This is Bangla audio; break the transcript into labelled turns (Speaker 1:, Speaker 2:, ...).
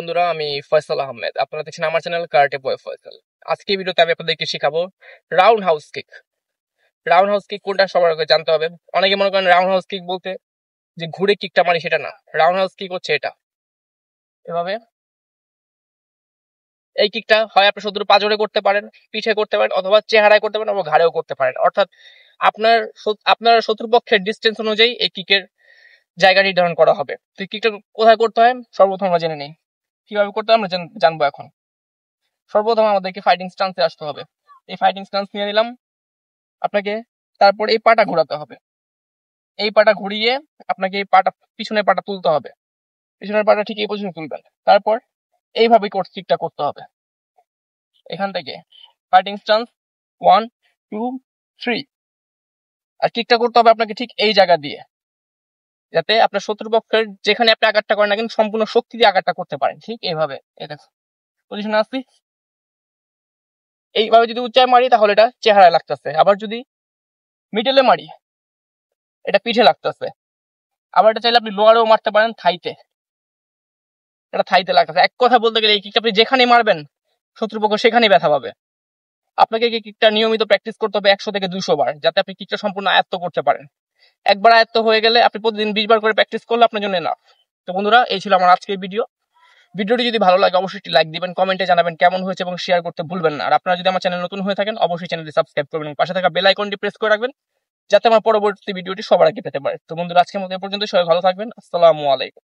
Speaker 1: বন্ধুরা, আমি ফয়সাল আহমেদ। আপনারা দেখছেন আমার চ্যানেল কারাটে বয় ফয়সাল। আজকে এই ভিডিওতে আমি আপনাদেরকে শেখাবো round house kick. Round house kick কোনটা সবার আগে জানতে হবে। অনেকে মনে করেন রাউন্ড হাউস কিক বলতে যে ঘুরে কিকটা মারি, সেটা না। রাউন্ড হাউস কিক হচ্ছে এটা, এভাবে। এই কিকটা হয় আপনি শত্রুর পাঁজরে করতে পারেন, পিঠে করতে পারেন, অথবা চেহারায় করতে পারেন, অথবা ঘাড়েও করতে পারেন। অর্থাৎ আপনার আপনার শত্রুপক্ষের ডিস্টেন্স অনুযায়ী এই কিকের জায়গা নির্ধারণ করা হবে। তো এই কিকটা কোথায় করতে হয় সর্বপ্রথম আমরা জেনে নিই। কিভাবে করতে হয় আমরা জানবো এখন। সর্বপ্রথম আমাদেরকে ফাইটিং স্টান্সে আসতে হবে। এই ফাইটিং স্টান্স নিয়ে নিলাম। আপনাকে তারপর এই পাটা ঘোরাতে হবে। এই পাটা ঘুরিয়ে আপনাকে এই পাটা, পিছনের পাটা তুলতে হবে। পিছনের পাটা ঠিক এই পজিশনে তুলবেন। তারপর এইভাবে কিকটা করতে হবে। এখান থেকে ফাইটিং স্টান্স 1 2 3। আর কিকটা করতে হবে আপনাকে ঠিক এই জায়গা দিয়ে, যাতে আপনার শত্রুপক্ষের যেখানে আপনি আঘাতটা করেন না কিন্তু সম্পূর্ণ শক্তি দিয়ে আঘাতটা করতে পারেন। ঠিক এইভাবে। এই দেখো পজিশনে আসছি। এইভাবে যদি উচ্চায় মারি তাহলে এটা চেহারায় লাগতেছে, আবার যদি মিডলে মারি এটা পিঠে লাগতেছে। আবার এটা চাইলে আপনি লোয়ারেও মারতে পারেন, থাইতে। এটা থাইতে লাগতেছে। এক কথা বলতে গেলে এই কিকটা আপনি যেখানে মারবেন শত্রুপক্ষ সেখানেই ব্যথা পাবে। আপনাকে এই কিকটা নিয়মিত প্র্যাকটিস করতে হবে 100 থেকে 200 বার, যাতে আপনি কিকটা সম্পূর্ণ আয়ত্ত করতে পারেন। একবার আয়ত্ত হয়ে গেলে আপনি প্রতিদিন 20 বার করে প্র্যাকটিস করলে আপনার জন্য না। তো বন্ধুরা, এই ছিল আমার আজকের ভিডিওটি যদি ভালো লাগে অবশ্যই একটি লাইক দিবেন, কমেন্টে জানাবেন কেমন হয়েছে এবং শেয়ার করতে ভুলবেন না। আর আপনারা যদি আমার চ্যানেল নতুন হয়ে থাকেন অবশ্যই চ্যানেলটি সাবস্ক্রাইব করবেন এবং পাশে থাকা বেল আইকনটি প্রেস করে রাখবেন, যাতে আমার পরবর্তী ভিডিওটি সবার আগে পেতে পারে। তো বন্ধুরা, আজকের মতো এ পর্যন্ত। সবাই ভালো থাকবেন। আসসালামু আলাইকুম।